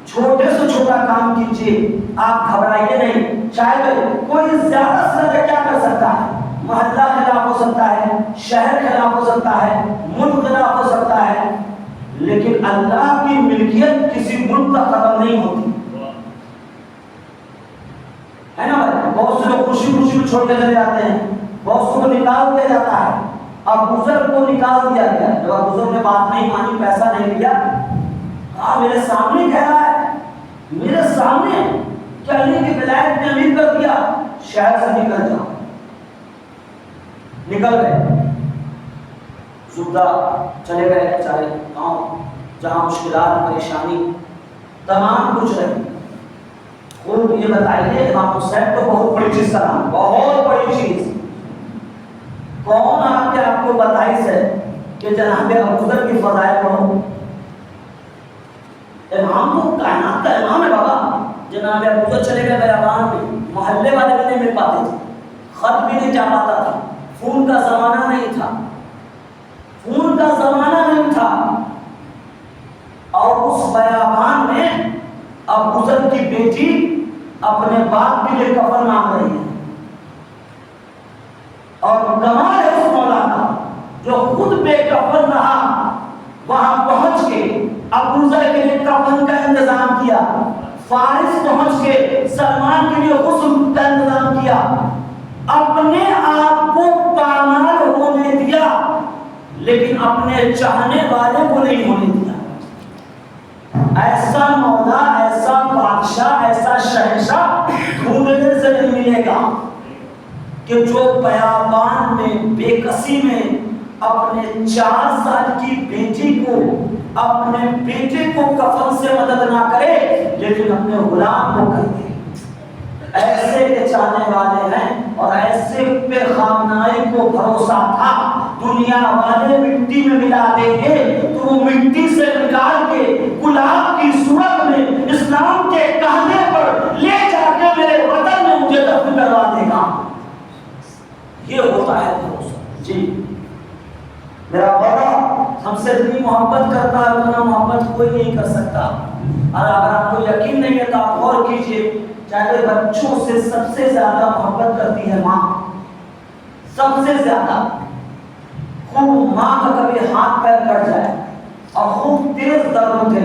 چھوٹے سے چھوٹا کام کیجیے، آپ گھبرائیے نہیں، شاید کوئی زیادہ سے زیادہ کیا کر سکتا ہے، محلہ خلاف ہو سکتا ہے، شہر خلاف ہو سکتا ہے، ملک خلاف ہو سکتا ہے، لیکن اللہ کی ملکیت کسی ملک تک ختم نہیں ہوتی ہے نا بھائی؟ بہت سے لوگ خوشی خوشی میں چھوڑ کے چلے جاتے ہیں، بہت سے کو نکال دیا جاتا ہے، ابوذر کو نکال دیا گیا، جب ابوذر نے بات نہیں مانی، پیسہ نہیں دیا، میرے سامنے کہہ رہا ہے، میرے سامنے کہ علی کی ولایت نے امیر کر دیا، شہر سے نکل جاؤ، نکل گئے، زبدہ چلے گئے چارے گاؤں، جہاں مشکلات، پریشانی تمام کچھ رہی۔ خوب یہ بتائیے امام حسین تو بہت بڑی چیز سلام، بہت بڑی چیز، کون آپ کو بتائیس ہے کہ جناب ابوذر کی فضائل پڑھو؟ امام تو کائنات کا امام ہے بابا، جناب ابوذر چلے گئے بیابان میں، محلے والے بھی نہیں مل پاتے تھے، خط بھی نہیں جا پاتا تھا، فون کا زمانہ نہیں تھا، فون کا زمانہ نہیں تھا، اور اس بیابان میں ابوذر کی بیٹی اپنے باپ کے لیے کفن مانگ رہی ہے، اور کمال ہے اس مولا کا جو خود بے کفن رہا، وہاں پہنچ کے ابو ذر کے لیے کفن کا انتظام کیا، فارس پہنچ کے سلمان کے لیے غسل کا انتظام کیا، اپنے آپ کو پامال ہونے دیا لیکن اپنے چاہنے والے کو نہیں ہونے دیا۔ ایسا مولا، ایسا بادشاہ، ایسا شہنشاہ ڈھونڈنے سے نہیں ملے گا کہ جو بیابان میں بے کسی میں اپنے 4 سال کی بیٹی کو، اپنے بیٹے کو کفن سے مدد نہ کرے لیکن اپنے غلام کو کر دے۔ ایسے کے چاہنے والے ہیں اور ایسے پہ خامنائی کو بھروسہ تھا دنیا والے مٹی میں ملا دیں گے تو وہ مٹی سے نکال کے گلاب کی صورت میں اسلام کے کہنے پر لے جا کے میرے وطن میں مجھے دفن کروا دے گا۔ یہ ہوتا ہے بھروسہ۔ جی میرا بڑا ہم سے اتنی محبت کرتا ہے اتنا محبت کوئی نہیں کر سکتا۔ اور اگر آپ کو یقین نہیں ہے تو آپ غور کیجئے، چاہے بچوں سے سب سے زیادہ محبت کرتی ہے ماں، سب سے زیادہ۔ خوب ماں کا کبھی ہاتھ پیر کٹ جائے اور خوب تیز درد ہوتے،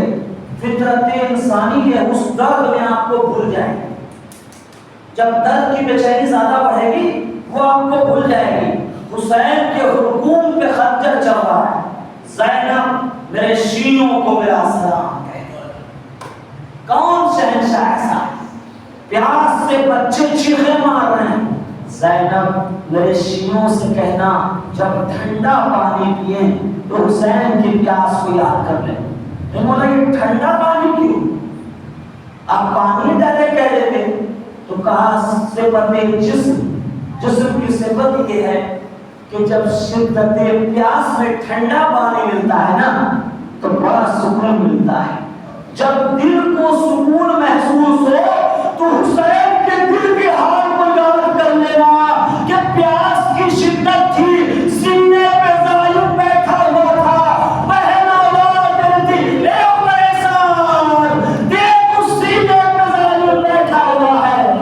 فطرت انسانی ہے اس درد میں آپ کو بھول جائے، جب درد کی بے چینی زیادہ بڑھے گی وہ آپ کو بھول جائے گی۔ حسین کے حلقوم پہ خنجر چل رہا ہے، زینب میرے شینوں کو میرا سلام کہے۔ کون شہنشاہ ایسا ہے؟ پیاس سے بچے چیخے مار رہے ہیں، زینب میرے شینوں سے کہنا جب ٹھنڈا پانی پئیں تو حسین کی پیاس کو یاد کر لیں۔ میں بولا یہ ٹھنڈا پانی کیوں؟ آپ پانی ڈالے کہہ دیتے تو کہا صفت جسم کی صفت یہ ہے کہ جب شدت پیاس میں ٹھنڈا پانی ملتا ہے نا تو بڑا سکون ملتا ہے۔ جب دل کو سکون محسوس ہو تو حسین کے دل کے حال کو یاد کر لینا کہ پیاس کی شدت تھی، سینے پہ ظالم بیٹھا ہوا تھا، بہن آواز دیتی اے پریشان دیکھ اس سینے پہ ظالم بیٹھا ہوا ہے۔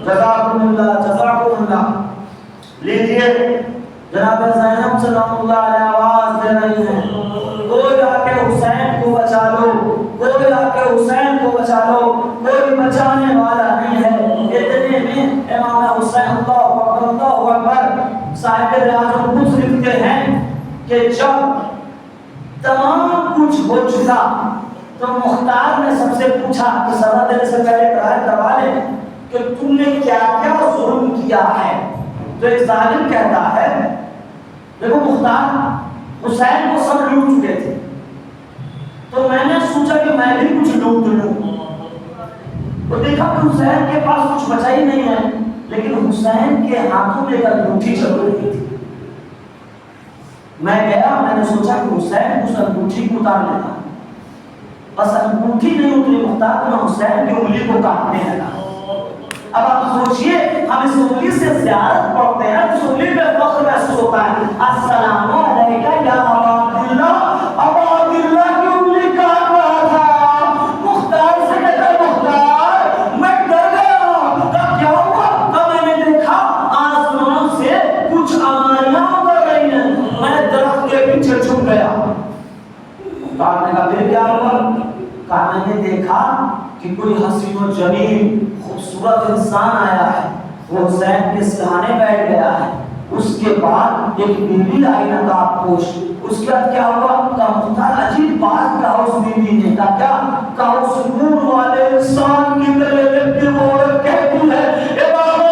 جزاکم اللہ لیجئے جناب زینب سلام اللہ علیہ آواز دے رہی ہیں، کوئی آ کے حسین کو بچا لو، کوئی آ کے حسین کو بچا لو، کوئی بچانے والا نہیں ہے۔ اتنے میں امام حسین اللہ اکبر صاحب اعظم کچھ لکھتے ہیں کہ جب تمام کچھ ہو چکا تو مختار نے سب سے پوچھا کہ سزا دینے سے پہلے ٹرائل کروا لیں کہ تم نے کیا کیا ظلم کیا ہے۔ تو ایک ظالم کہتا ہے دیکھو مختار حسین کو سب لوٹ چکے تھے تو میں نے سوچا کہ میں بھی کچھ لوٹ لوں، تو دیکھا کہ حسین کے پاس کچھ بچا ہی نہیں ہے لیکن حسین کے ہاتھوں میں ایک انگوٹھی چل رہی تھی۔ میں گیا، میں نے سوچا کہ حسین اس انگوٹھی کو اتار لیتا، بس انگوٹھی نہیں اتری مختار تو میں حسین کی انگلی کو کاٹنے لگا۔ اب آپ سوچئے ہم اس انگلی سے زیارت پڑھتے ہیں، اس انگلی پہ فخر محسوس ہوتا ہے۔ السلام علیکہ یا ابا عبداللہ، ابا عبداللہ کی انگلی کاٹ رہا تھا۔ مختار سے کہتا ہے مختار میں ڈر گیا، کہا کیا ہوا؟ کہا میں نے دیکھا آسمان سے کچھ آواریاں اتر رہی ہیں، میں درخت کے پیچھے چھپ گیا۔ مختار نے کہا پھر کیا ہوا؟ کہا میں نے دیکھا کہ کوئی حسین و جمیل خوبصورت انسان آیا ہے، وہ حسین کے سرہانے بیٹھ گیا ہے۔ اس کے بعد ایک بیوی آئی نقاب پوش، اس کے بعد کیا ہوا؟ کہا مختار عجیب بات کہا اس بیوی نے، کہا کیا؟ کہا اس نور والے انسان کی طرح لگتی وہ عورت کہتی ہے اے بابا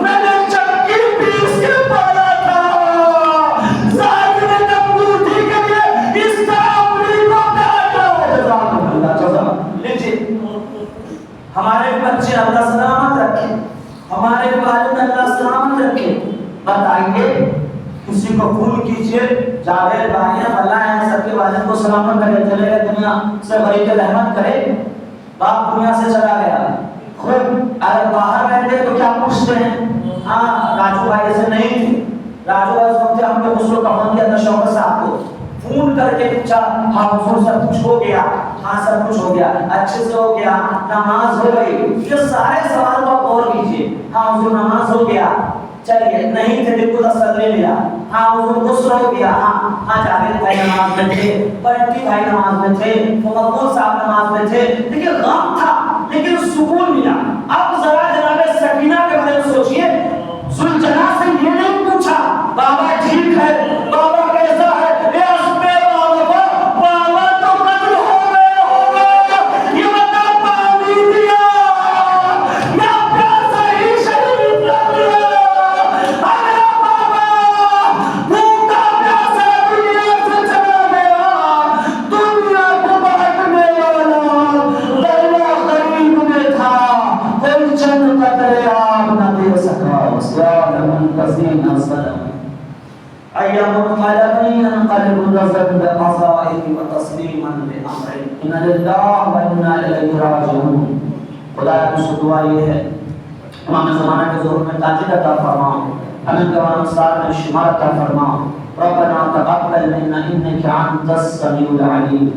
میں نے چکی پیس کے پالا تھا، ظاہر نے انگوٹھی کے لیے اس طرح اپنی کو کاٹا۔ جزاک اللہ جزاک۔ لیجیے ہمارے بچے اللہ سلامت رکھے، ہمارے والد اللہ سلامت رکھے۔ بتائیے کسی کو فون کیجئے جاوید بھائی اللہ ہے سب کے والد کو سلامت رکھے، چلے گئے دنیا سے غریب رحمت کرے، باپ دنیا سے چلا گیا، خود اگر باہر رہتے تو کیا پوچھتے ہیں؟ ہاں راجو بھائی ایسے نہیں تھے، راجو بھائی سمجھتے ہم نے غسل و کفن کیا تھا شوق صاحب کو، فون کر کے پوچھا ہاں حضور سب کچھ ہو گیا، ہاں سب کچھ ہو گیا، اچھے سے ہو گیا، نماز ہو گئی، یہ سارے سوال کو غور کیجئے۔ ہاں حضور نماز ہو گیا، چلیے نہیں تھے دل کو تسلی ملا، ہاں حضور غسل ہو گیا، ہاں جاوید بھائی نماز میں تھے، بنٹی بھائی نماز میں تھے، مقبول صاحب نماز میں تھے، لیکن غم تھا لیکن سکون ملا۔ اب ذرا جناب سکینہ کے بارے میں سوچئے، زلجنا سے یہ نہیں پوچھا بابا ٹھیک ہے، بابا کیسا ہے، اے اسپے بابا، بابا تو قتل ہو گئے ہوگا، یہ بتا پانی دیا یا پیاسا ہی شہید کر دیا؟ اگر بابا بھوکا پیاسا دنیا سے چلا گیا، دنیا کو بانٹنے والا دریا غریب میں تھا، کوئی چند قطرے آب نہ دے سکا، سوال کسینا سلام ایام خلقنی انقلب رزق بقضائه وتسلیما لامر ان للہ و انا الیہ راجعون۔ خدا کی دعا یہ ہے امام زمانہ کے ظہور میں تاجد عطا فرما، ہمیں قرآن استاد میں شمار عطا فرما، ربنا تقبل منا انک انت السمیع العلیم۔